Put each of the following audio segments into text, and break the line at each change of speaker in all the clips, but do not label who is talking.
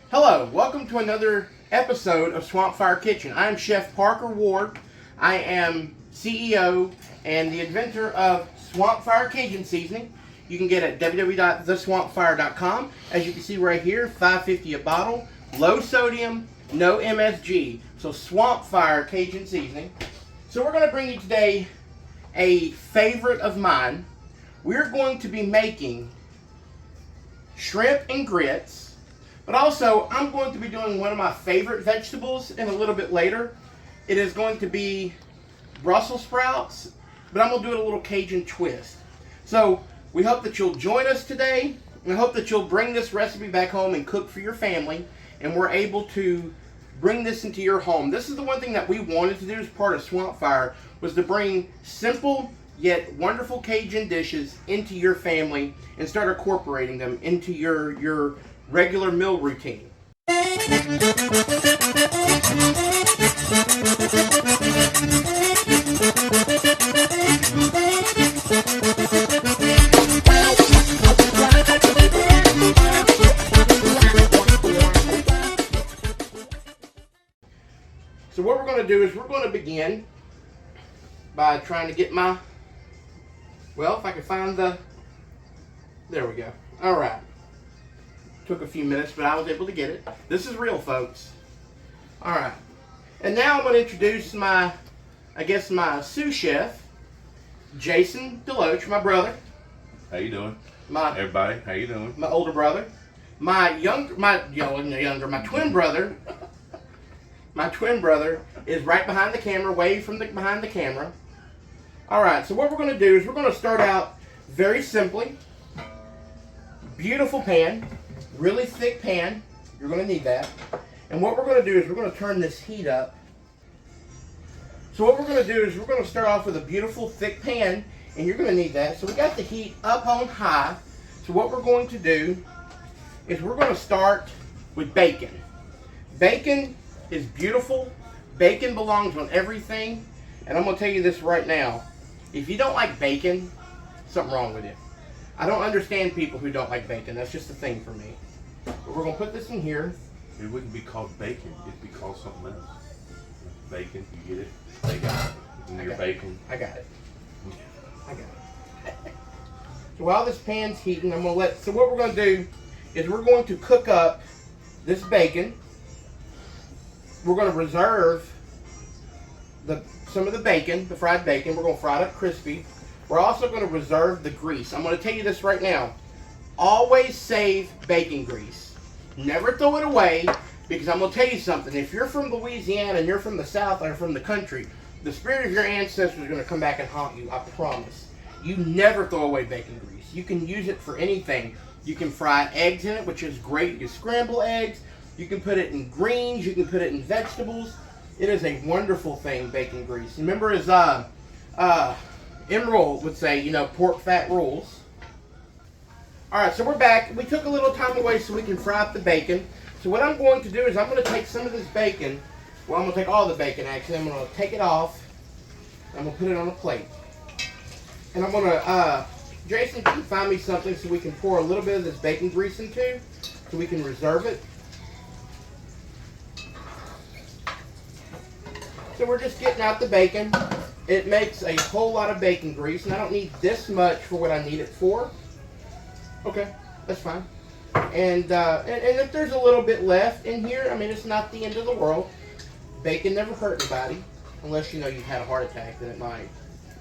Hello, welcome to another episode of SwampFire Kitchen. I am Chef Parker Ward. I am CEO and the inventor of SwampFire Cajun Seasoning. You can get it at www.theswampfire.com. As you can see right here, $5.50 a bottle, low sodium, no MSG. So SwampFire Cajun Seasoning. So we're going to bring you today a favorite of mine. We're going to be making shrimp and grits. But also, I'm going to be doing one of my favorite vegetables in a little bit later. It is going to be Brussels sprouts, but I'm going to do it a little Cajun twist. So, we hope that you'll join us today, and I hope that you'll bring this recipe back home and cook for your family, and we're able to bring this into your home. This is the one thing that we wanted to do as part of SwampFire, was to bring simple yet wonderful Cajun dishes into your family and start incorporating them into your regular meal routine. So what we're going to do is we're going to begin by trying to get my, well, if I can find there we go. All right. Took a few minutes, but I was able to get it. This is real, folks. All right. And now I'm going to introduce my sous chef, Jason Deloach, my brother.
How you doing? Everybody, how you doing?
My older brother. My twin brother. My twin brother is right behind the camera, way from behind the camera. All right, so what we're going to do is we're going to start out very simply. Beautiful pan. Really thick pan. You're going to need that. And what we're going to do is we're going to turn this heat up. So what we're going to do is we're going to start off with a beautiful thick pan, and you're going to need that. So we got the heat up on high. So what we're going to do is we're going to start with bacon. Bacon is beautiful. Bacon belongs on everything. And I'm going to tell you this right now. If you don't like bacon, something wrong with you. I don't understand people who don't like bacon. That's just a thing for me. But we're going to put this in here.
It wouldn't be called bacon. It'd be called something else. Bacon, you get it? They got it. And your bacon.
I got it. So while this pan's heating, I'm going to so what we're going to do is we're going to cook up this bacon. We're going to reserve some of the bacon, the fried bacon. We're going to fry it up crispy. We're also going to reserve the grease. I'm going to tell you this right now. Always save bacon grease. Never throw it away, because I'm going to tell you something. If you're from Louisiana and you're from the South or from the country, the spirit of your ancestors is going to come back and haunt you, I promise. You never throw away bacon grease. You can use it for anything. You can fry eggs in it, which is great. You can scramble eggs. You can put it in greens. You can put it in vegetables. It is a wonderful thing, bacon grease. Remember, as Emerald would say, pork fat rules. Alright, so we're back. We took a little time away so we can fry up the bacon. So what I'm going to do is I'm going to take some of this bacon. Well, I'm going to take all the bacon, actually. I'm going to take it off. I'm going to put it on a plate. And I'm going to, Jason, can you find me something so we can pour a little bit of this bacon grease into, so we can reserve it? So we're just getting out the bacon. It makes a whole lot of bacon grease, and I don't need this much for what I need it for. Okay, that's fine. And if there's a little bit left in here, I mean, it's not the end of the world. Bacon never hurt anybody, unless you've had a heart attack, then it might.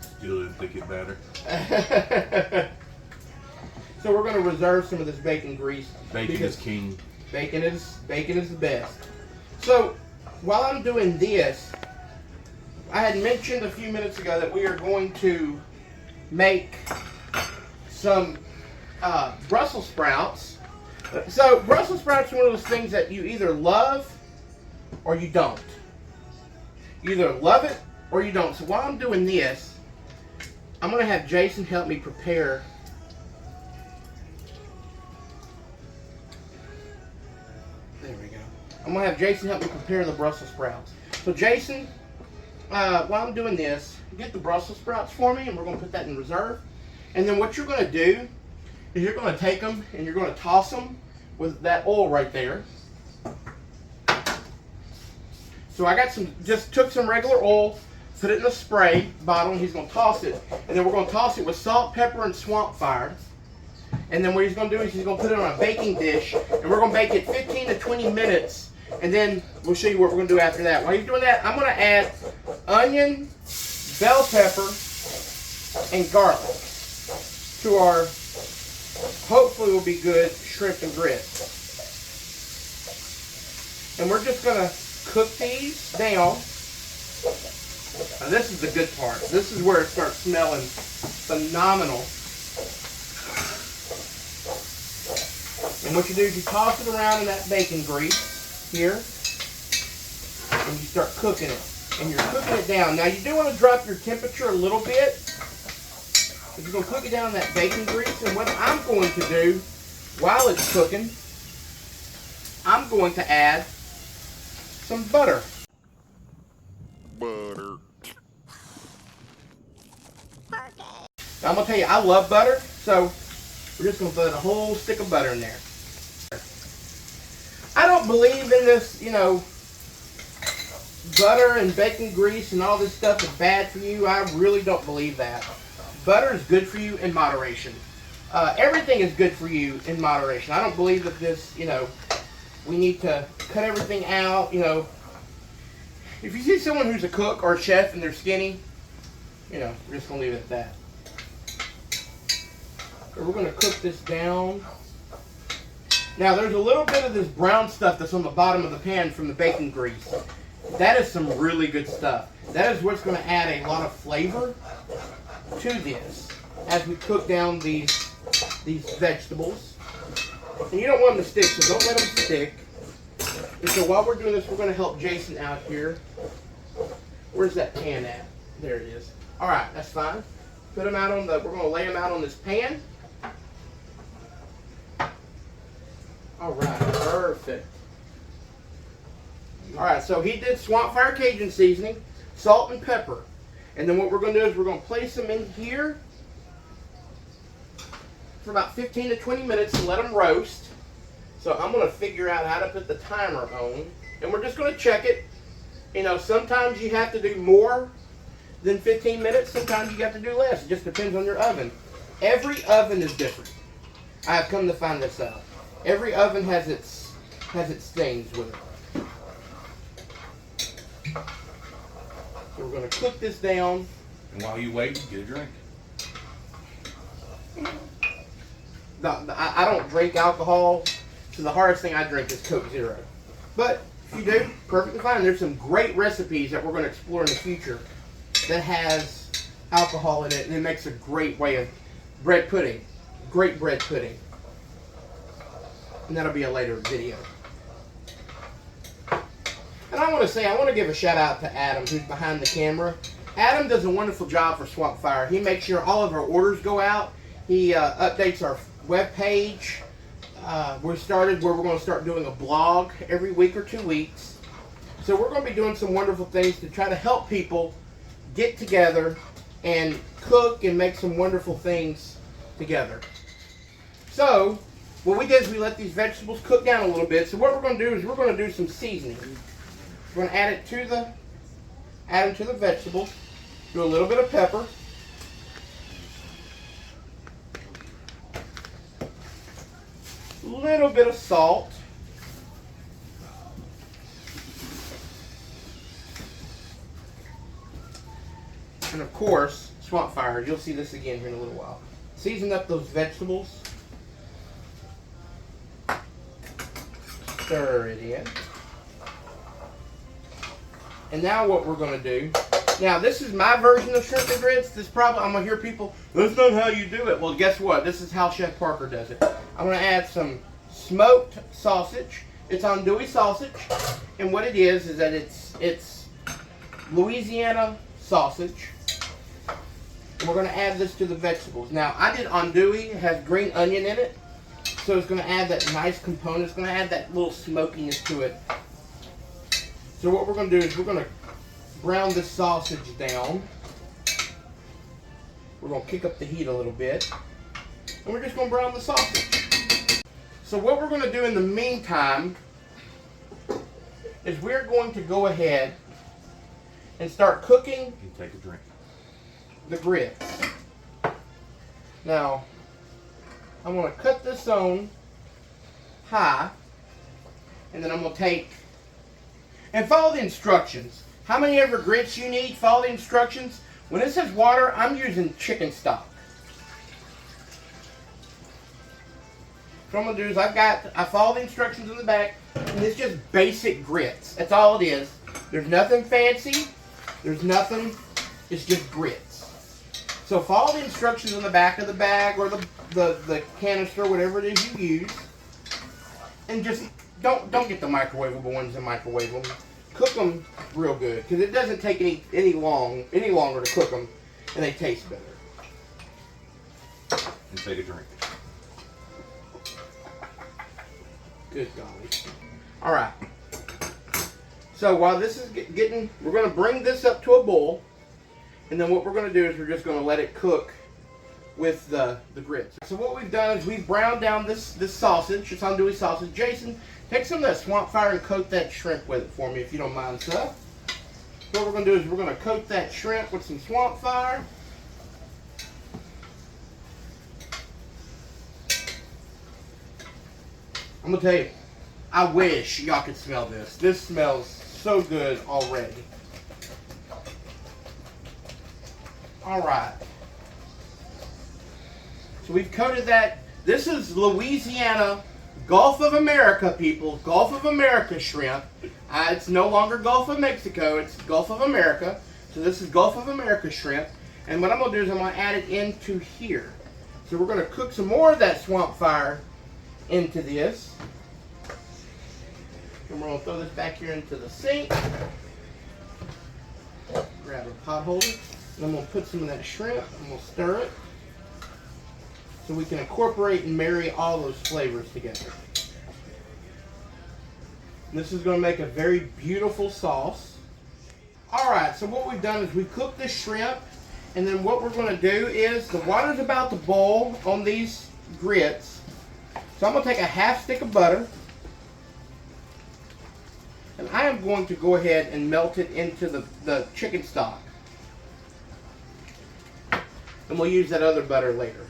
Still didn't think it mattered.
So we're going to reserve some of this bacon grease.
Bacon is king.
Bacon is the best. So while I'm doing this, I had mentioned a few minutes ago that we are going to make some Brussels sprouts. So Brussels sprouts are one of those things that you either love or you don't. You either love it or you don't. So while I'm doing this, I'm going to have Jason help me prepare. There we go. I'm going to have Jason help me prepare the Brussels sprouts. So Jason, while I'm doing this, get the Brussels sprouts for me, and we're going to put that in reserve. And then what you're going to do is you're going to take them and you're going to toss them with that oil right there. So I got just took some regular oil, put it in a spray bottle, and he's going to toss it. And then we're going to toss it with salt, pepper, and SwampFire. And then what he's going to do is he's going to put it on a baking dish, and we're going to bake it 15 to 20 minutes. And then we'll show you what we're going to do after that. While he's doing that, I'm going to add onion, bell pepper, and garlic to our, hopefully will be good, shrimp and grits. And we're just going to cook these down. Now this is the good part. This is where it starts smelling phenomenal. And what you do is you toss it around in that bacon grease here, and you start cooking it. And you're cooking it down. Now you do want to drop your temperature a little bit. But you're going to cook it down in that bacon grease. And what I'm going to do while it's cooking, I'm going to add some butter.
Butter.
Now I'm going to tell you, I love butter, so we're just going to put a whole stick of butter in there. I don't believe in this, you know, butter and bacon grease and all this stuff is bad for you. I really don't believe that. Butter is good for you in moderation. Everything is good for you in moderation. I don't believe that this, you know, we need to cut everything out, you know. If you see someone who's a cook or a chef and they're skinny, you know, we're just going to leave it at that. So we're going to cook this down. Now there's a little bit of this brown stuff that's on the bottom of the pan from the bacon grease. That is some really good stuff. That is what's going to add a lot of flavor to this as we cook down these vegetables. And you don't want them to stick, so don't let them stick. And so while we're doing this, we're going to help Jason out here. Where's that pan at? There it is. All right, that's fine. Put them out on the. We're going to lay them out on this pan. All right, perfect. All right, so he did SwampFire Cajun seasoning, salt and pepper. And then what we're going to do is we're going to place them in here for about 15 to 20 minutes and let them roast. So I'm going to figure out how to put the timer on. And we're just going to check it. You know, sometimes you have to do more than 15 minutes. Sometimes you have to do less. It just depends on your oven. Every oven is different. I have come to find this out. Every oven has its things with it. So we're going to cook this down.
And while you wait, get a drink.
I don't drink alcohol, so the hardest thing I drink is Coke Zero. But if you do, perfectly fine. There's some great recipes that we're going to explore in the future that has alcohol in it, and it makes a great way of bread pudding. Great bread pudding. And that'll be a later video. And I want to give a shout out to Adam, who's behind the camera. Adam does a wonderful job for SwampFire. He makes sure all of our orders go out. He updates our web page. We're going to start doing a blog every week or 2 weeks. So we're going to be doing some wonderful things to try to help people get together and cook and make some wonderful things together. So what we did is we let these vegetables cook down a little bit. So what we're going to do is we're going to do some seasoning. We're going to add them to the vegetables. Do a little bit of pepper. A little bit of salt. And of course, SwampFire. You'll see this again here in a little while. Season up those vegetables. Stir it in. And now what we're going to do, now this is my version of shrimp and grits. I'm going to hear people, that's not how you do it. Well, guess what? This is how Chef Parker does it. I'm going to add some smoked sausage. It's andouille sausage. And what it is that it's Louisiana sausage. And we're going to add this to the vegetables. Now, I did andouille. It has green onion in it. So it's going to add that nice component. It's going to add that little smokiness to it. So what we're going to do is we're going to brown this sausage down. We're going to kick up the heat a little bit. And we're just going to brown the sausage. So what we're going to do in the meantime is we're going to go ahead and start cooking
You take a drink.
the grits. Now, I'm going to cut this on high, and then I'm going to take, and follow the instructions. How many ever grits you need, follow the instructions. When it says water, I'm using chicken stock. So what I'm going to do is I follow the instructions in the back, and it's just basic grits. That's all it is. There's nothing fancy. There's nothing, it's just grits. So follow the instructions on the back of the bag or the canister, whatever it is you use. And just don't get the microwavable ones and microwave them. Cook them real good, because it doesn't take any longer to cook them, and they taste better.
And take a drink.
Good golly. All right. So while this is getting, we're going to bring this up to a boil, and then what we're going to do is we're just going to let it cook with the grits. So what we've done is we've browned down this sausage, this andouille sausage. Jason, take some of that SwampFire and coat that shrimp with it for me, if you don't mind, sir. So what we're going to do is we're going to coat that shrimp with some SwampFire. I'm going to tell you, I wish y'all could smell this. This smells so good already. All right. So we've coated that. This is Louisiana Gulf of America, people. Gulf of America shrimp. It's no longer Gulf of Mexico. It's Gulf of America. So this is Gulf of America shrimp. And what I'm going to do is I'm going to add it into here. So we're going to cook some more of that SwampFire into this. And we're going to throw this back here into the sink. Grab a pot holder. And I'm going to put some of that shrimp. I'm going to stir it, so we can incorporate and marry all those flavors together. This is going to make a very beautiful sauce. Alright, so what we've done is we've cooked the shrimp, and then what we're going to do is, the water's about to boil on these grits. So I'm going to take a half stick of butter, and I am going to go ahead and melt it into the chicken stock. And we'll use that other butter later.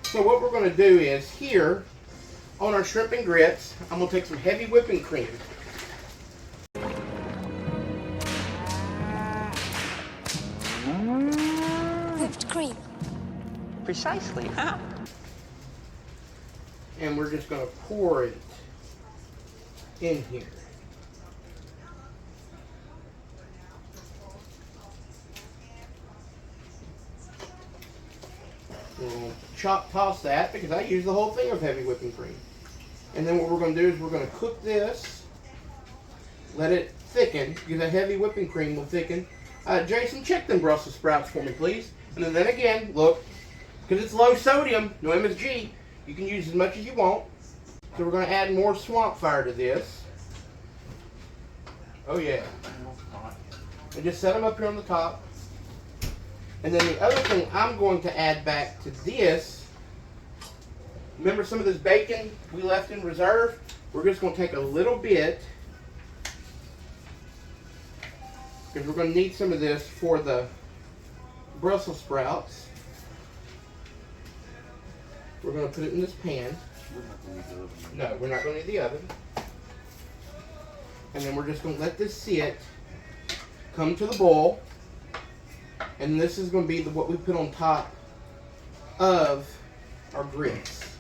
So what we're going to do is, here on our shrimp and grits, I'm going to take some heavy whipping cream.
Whipped cream.
Precisely, huh?
And we're just going to pour it in here. We're going to toss that, because I use the whole thing of heavy whipping cream. And then what we're going to do is we're going to cook this, let it thicken, because that heavy whipping cream will thicken. Jason, check them Brussels sprouts for me, please. And then again, look, because it's low sodium, no MSG, you can use as much as you want. So we're going to add more SwampFire to this. Oh yeah. And just set them up here on the top. And then the other thing I'm going to add back to this, remember some of this bacon we left in reserve? We're just going to take a little bit, because we're going to need some of this for the Brussels sprouts. We're going to put it in this pan. No, we're not going to need the oven. And then we're just going to let this sit, come to the boil. And this is going to be what we put on top of our grits.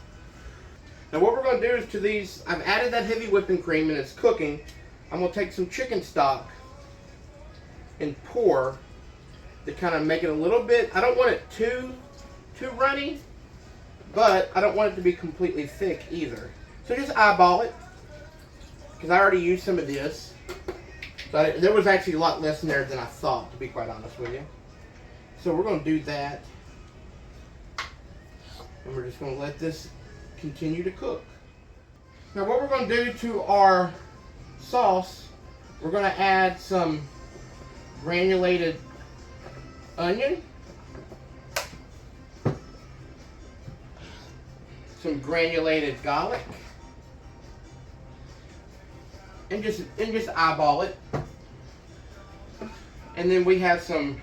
Now what we're going to do is to these, I've added that heavy whipping cream and it's cooking. I'm going to take some chicken stock and pour to kind of make it a little bit, I don't want it too runny, but I don't want it to be completely thick either. So just eyeball it, because I already used some of this. So there was actually a lot less in there than I thought, to be quite honest with you. So we're going to do that, and we're just going to let this continue to cook. Now what we're going to do to our sauce, we're going to add some granulated onion, some granulated garlic, and just eyeball it. And then we have some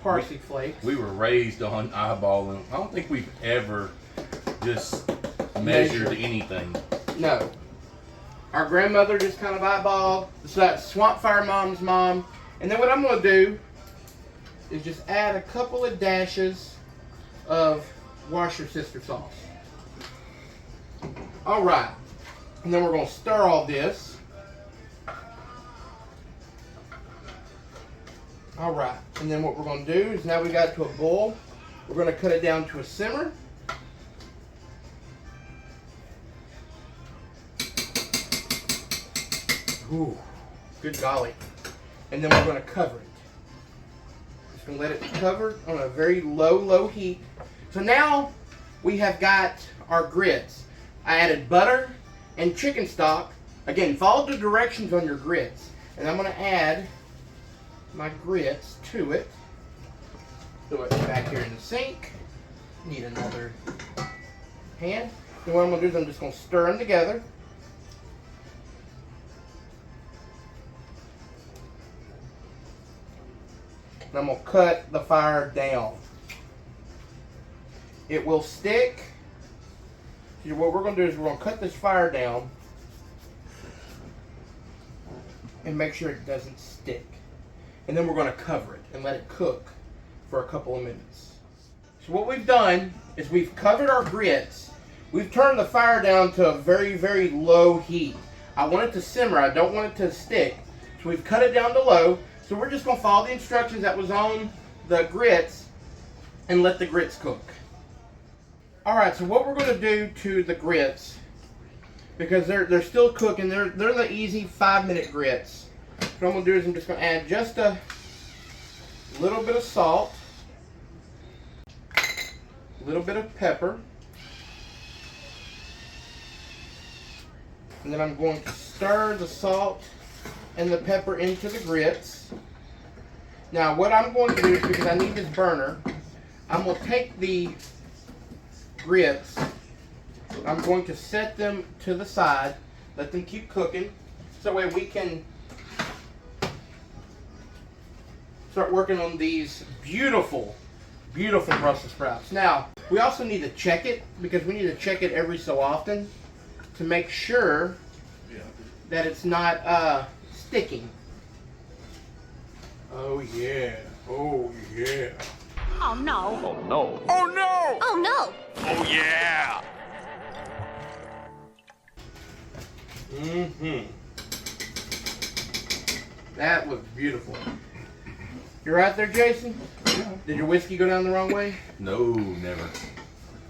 parsley flakes.
We were raised on eyeballing. I don't think we've ever just measured anything.
No. Our grandmother just kind of eyeballed. So that's SwampFire Mom's mom. And then what I'm going to do is just add a couple of dashes of Wash Your Sister sauce. Alright. And then we're going to stir all this. Alright. And then what we're going to do is now we got it to a boil. We're going to cut it down to a simmer. Ooh, good golly. And then we're going to cover it. Just going to let it cover on a very low heat. So now we have got our grits. I added butter and chicken stock. Again, follow the directions on your grits. And I'm going to add my grits to it. Throw it back here in the sink. Need another pan. Then what I'm going to do is I'm just going to stir them together. And I'm going to cut the fire down. It will stick. So what we're going to do is we're going to cut this fire down and make sure it doesn't stick. And then we're going to cover it and let it cook for a couple of minutes. So what we've done is we've covered our grits. We've turned the fire down to a very low heat. I want it to simmer. I don't want it to stick. So we've cut it down to low. So we're just going to follow the instructions that was on the grits and let the grits cook. Alright, so what we're going to do to the grits, because they're still cooking, they're the easy 5-minute grits. So what I'm going to do is I'm just going to add just a little bit of salt, a little bit of pepper, and then I'm going to stir the salt and the pepper into the grits. Now what I'm going to do is, because I need this burner, I'm going to take the grits, I'm going to set them to the side, let them keep cooking, so that way we can start working on these beautiful Brussels sprouts. Now, we also need to check it, because we need to check it every so often to make sure that it's not sticking. Oh yeah, oh yeah.
Oh no.
Oh no.
Oh no. Oh no.
Oh yeah.
That was beautiful. You right there, Jason?
Yeah.
Did your whiskey go down the wrong way?
No, never.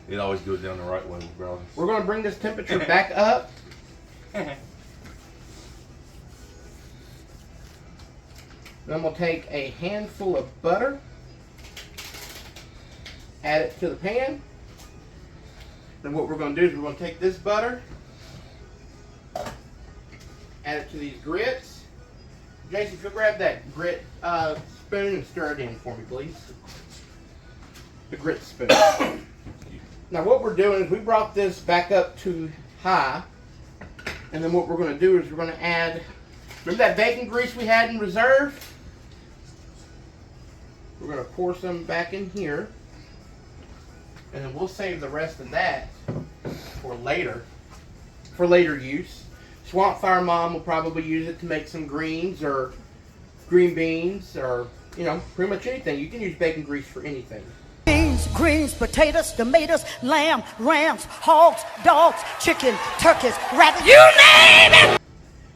It always goes down the right way, bro.
We're going to bring this temperature back up. Then I'm going to take a handful of butter, add it to the pan. Then what we're going to do is we're going to take this butter, add it to these grits. Jason, if you'll grab that grit spoon and stir it in for me, please. The grit spoon. Now what we're doing is we brought this back up to high. And then what we're going to do is we're going to add, remember that bacon grease we had in reserve? We're going to pour some back in here. And then we'll save the rest of that for later use. SwampFire Mom will probably use it to make some greens or green beans or, you know, pretty much anything. You can use bacon grease for anything.
Beans, greens, potatoes, tomatoes, lamb, rams, hogs, dogs, chicken, turkeys, rabbits, you name it!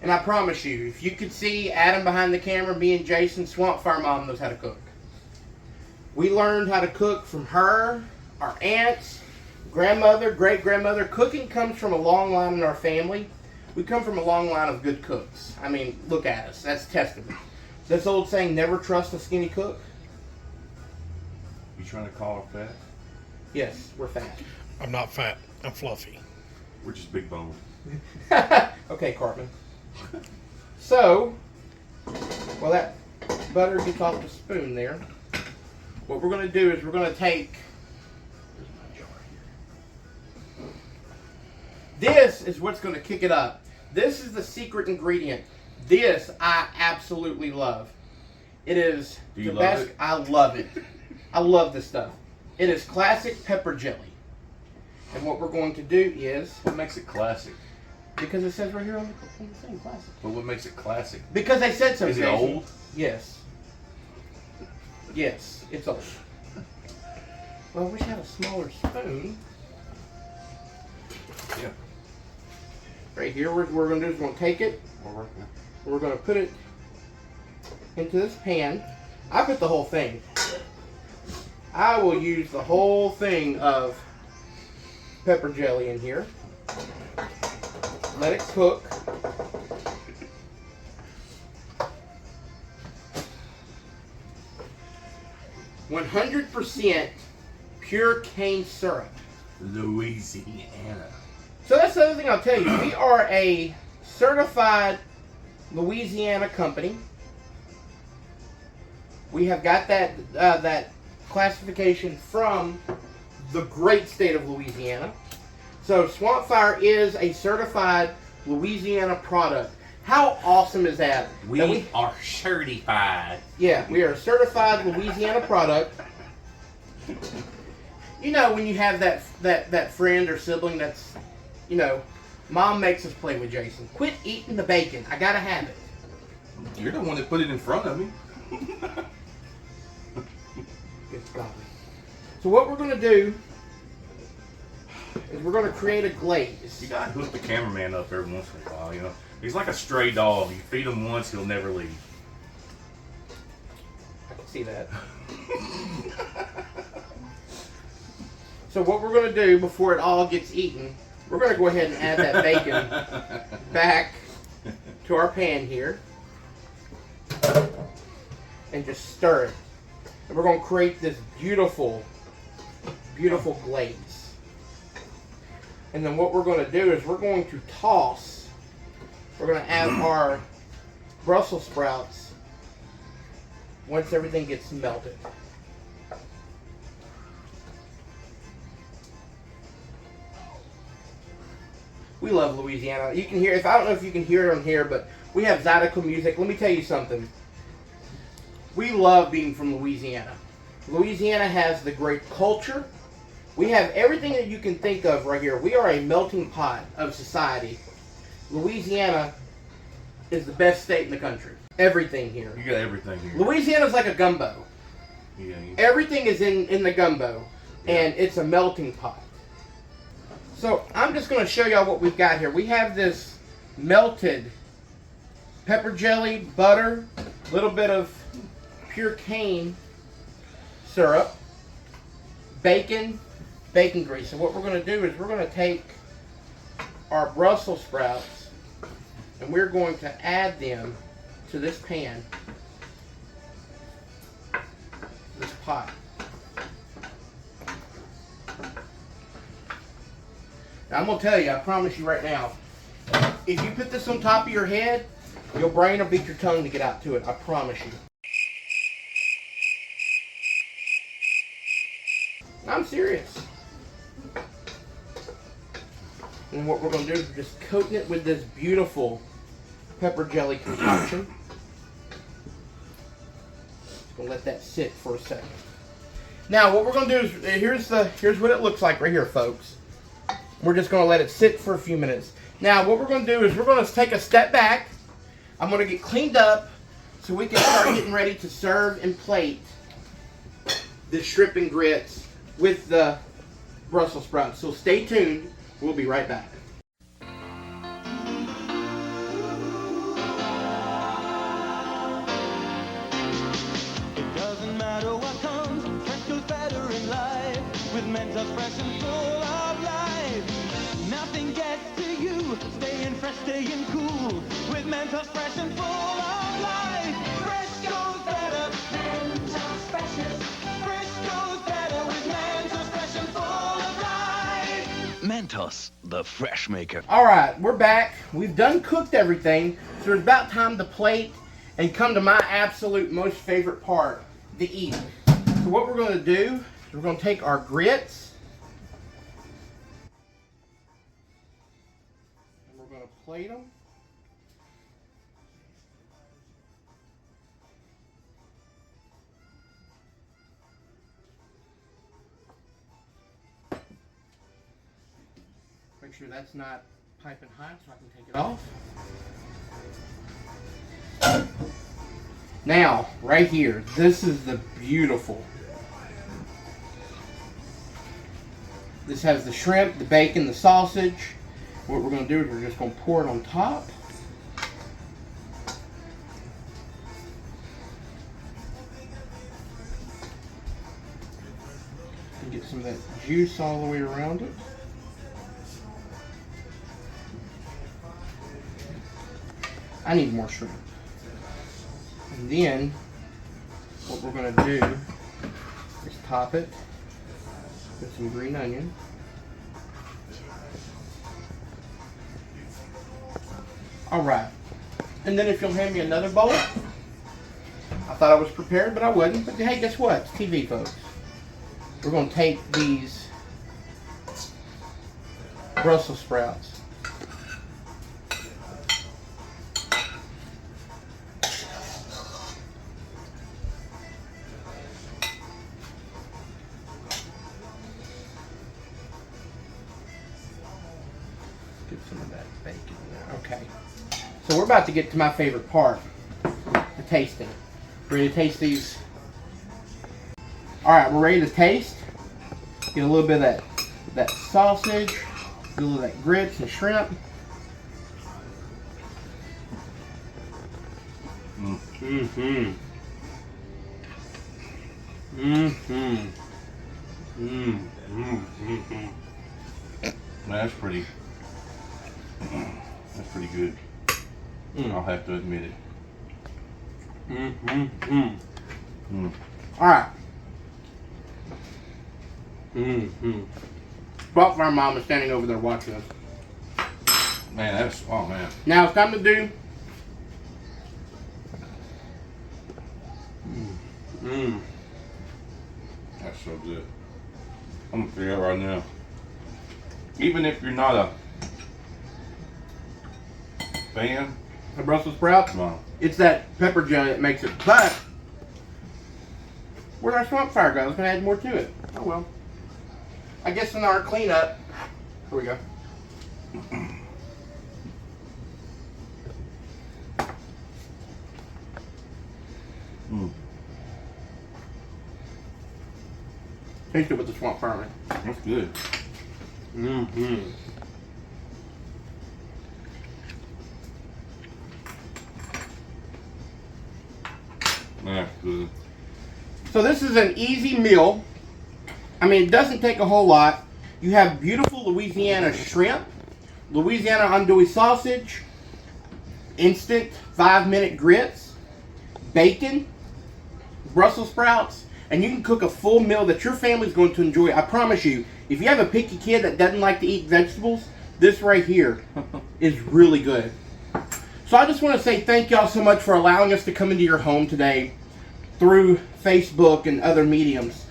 And I promise you, if you could see Adam behind the camera, me and Jason, SwampFire Mom knows how to cook. We learned how to cook from her, our aunts, grandmother, great-grandmother. Cooking comes from a long line in our family. We come from a long line of good cooks. I mean, look at us. That's testament. This old saying, never trust a skinny cook.
You trying to call her fat?
Yes, we're fat.
I'm not fat. I'm fluffy.
We're just big boned.
Okay, Cartman. So, while that butter gets off the spoon there, what we're going to do is we're going to take, this is what's going to kick it up. This is the secret ingredient. This I absolutely love. It is
Do you
the
love
best.
it?
I love it. I love this stuff. It is classic pepper jelly. And what we're going to do is,
What makes it classic?
because it says right here on the thing, classic.
But what makes it classic?
Because they said so.
Is it
Jason.
old?
Yes. Yes, it's old. Well, I wish I had a smaller spoon.
Yeah.
Right here, what we're going to do is we're going to take it,
All right. Yeah.
we're going to put it into this pan. I put the whole thing. I will use the whole thing of pepper jelly in here. Let it cook. %100% pure cane syrup.
Louisiana.
So that's the other thing I'll tell you. We are a certified Louisiana company. We have got that classification from the great state of Louisiana. So SwampFire is a certified Louisiana product. How awesome is that?
We are certified.
Yeah, we are a certified Louisiana product. You know, when you have that friend or sibling that's, you know, Mom makes us play with Jason. Quit eating the bacon. I gotta have it.
You're the one that put it in front of me.
Good golly. So what we're gonna do is we're gonna create a glaze.
You gotta hook the cameraman up every once in a while, you know. He's like a stray dog. You feed him once, he'll never leave.
I can see that. So what we're gonna do before it all gets eaten, we're gonna go ahead and add that bacon back to our pan here. And just stir it. And we're going to create this beautiful, beautiful glaze. And then what we're going to do is we're going to toss, we're going to add our Brussels sprouts once everything gets melted. We love Louisiana. You can hear, I don't know if you can hear it on here, but we have Zydeco music. Let me tell you something. We love being from Louisiana. Louisiana has the great culture. We have everything that you can think of right here. We are a melting pot of society. Louisiana is the best state in the country. Everything here.
You got everything here.
Louisiana's like a gumbo.
Yeah.
Everything is in the gumbo, and it's a melting pot. So I'm just going to show y'all what we've got here. We have this melted pepper jelly, butter, a little bit of pure cane syrup, bacon, bacon grease. So what we're going to do is we're going to take our Brussels sprouts and we're going to add them to this pan, this pot. Now I'm going to tell you, I promise you right now, if you put this on top of your head, your brain will beat your tongue to get out to it. I promise you. I'm serious. And what we're going to do is we're just coating it with this beautiful pepper jelly concoction. Just going to let that sit for a second. Now what we're going to do is, here's what it looks like right here, folks. We're just going to let it sit for a few minutes. Now what we're going to do is we're going to take a step back. I'm going to get cleaned up so we can start getting ready to serve and plate the shrimp and grits with the Brussels sprouts. So stay tuned. We'll be right back.
It doesn't matter what comes, fresh goes better in life. With Mentos fresh and full of life. Nothing gets to you, staying fresh, staying cool. With Mentos fresh and full of life. Fresh goes better. Mentos freshness. Fresh goes better with Mentos fresh and full of life.
Mentos, the fresh maker.
Alright, we're back. We've done cooked everything, so it's about time to plate and come to my absolute most favorite part, the eating. So what we're going to do is we're going to take our grits and we're going to plate them. Make sure that's not piping hot so I can take it off. Now, right here, this is the beautiful. This has the shrimp, the bacon, the sausage. What we're going to do is we're just going to pour it on top. And get some of that juice all the way around it. I need more shrimp. And then, what we're going to do is top it with some green onion. Alright. And then if you'll hand me another bowl. I thought I was prepared, but I wasn't. But hey, guess what? It's TV, folks. We're going to take these Brussels sprouts. Get some of that bacon there. Okay. So we're about to get to my favorite part, the tasting. Ready to taste these? Alright, we're ready to taste. Get a little bit of that sausage, a little of that grits and shrimp. Mm-hmm. Mm-hmm.
Mm-hmm. That's pretty good. I'll have to admit it.
Alright. SwampFire Mom is standing over there watching us.
Man, that's, oh man.
Now it's time to do
That's so good. I'm gonna figure it out right now. Even if you're not a fan,
the Brussels sprouts.
no.
It's that pepper jelly that makes it. But where'd our SwampFire go? I was gonna add more to it. Oh well. I guess in our cleanup. Here we go. Taste it with the SwampFire.
That's good. That's good.
So this is an easy meal. I mean, it doesn't take a whole lot. You have beautiful Louisiana shrimp, Louisiana andouille sausage, instant 5-minute grits, bacon, Brussels sprouts, and you can cook a full meal that your family's going to enjoy. I promise you, if you have a picky kid that doesn't like to eat vegetables, this right here is really good. So I just want to say thank y'all so much for allowing us to come into your home today through Facebook and other mediums,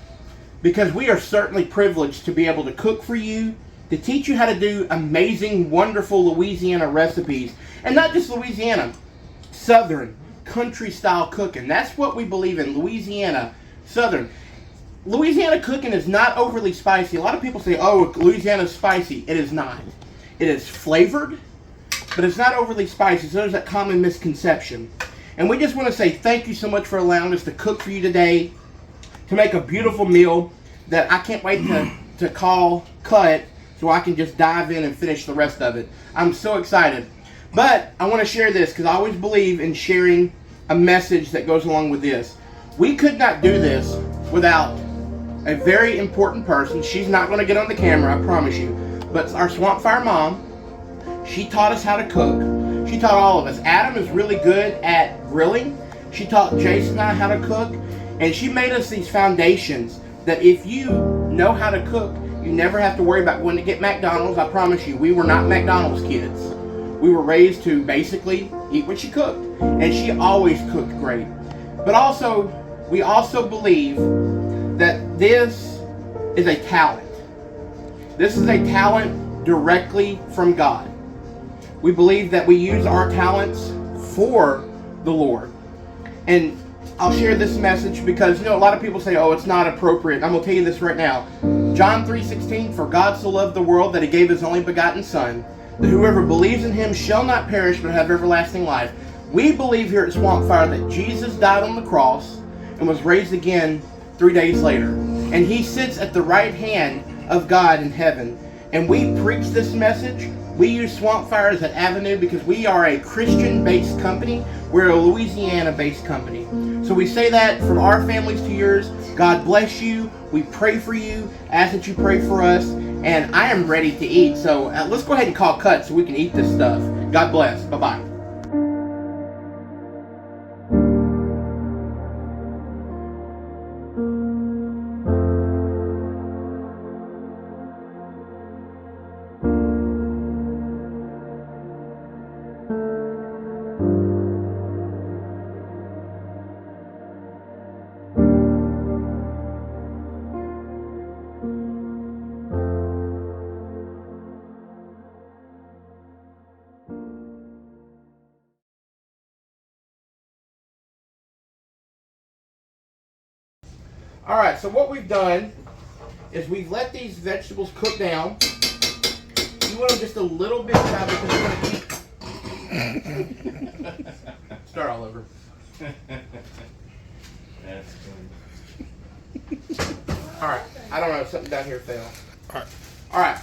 because we are certainly privileged to be able to cook for you, to teach you how to do amazing, wonderful Louisiana recipes. And not just Louisiana, Southern, country-style cooking. That's what we believe in, Louisiana, Southern. Louisiana cooking is not overly spicy. A lot of people say, oh, Louisiana's spicy. It is not. It is flavored, but it's not overly spicy, so there's that common misconception. And we just want to say thank you so much for allowing us to cook for you today, to make a beautiful meal that I can't wait to cut so I can just dive in and finish the rest of it. I'm so excited. But I want to share this because I always believe in sharing a message that goes along with this. We could not do this without a very important person. She's not going to get on the camera, I promise you. But our SwampFire Mom, she taught us how to cook. She taught all of us. Adam is really good at grilling. She taught Jason and I how to cook. And she made us these foundations that if you know how to cook, you never have to worry about going to get McDonald's. I promise you, we were not McDonald's kids. We were raised to basically eat what she cooked. And she always cooked great. But also, we also believe that this is a talent. This is a talent directly from God. We believe that we use our talents for the Lord. And I'll share this message because, you know, a lot of people say, oh, it's not appropriate. I'm going to tell you this right now. John 3:16, for God so loved the world that he gave his only begotten Son, that whoever believes in him shall not perish but have everlasting life. We believe here at SwampFire that Jesus died on the cross and was raised again 3 days later. And he sits at the right hand of God in heaven. And we preach this message. We use SwampFire as an avenue because we are a Christian-based company. We're a Louisiana-based company. So we say that from our families to yours. God bless you. We pray for you. Ask that you pray for us. And I am ready to eat. So let's go ahead and call cut so we can eat this stuff. God bless. Bye-bye. Alright, so what we've done is we've let these vegetables cook down. You want them just a little bit dry because we're going to keep... Start all over.
That's funny.
Alright, I don't know, something down here fell.
Alright.
Alright,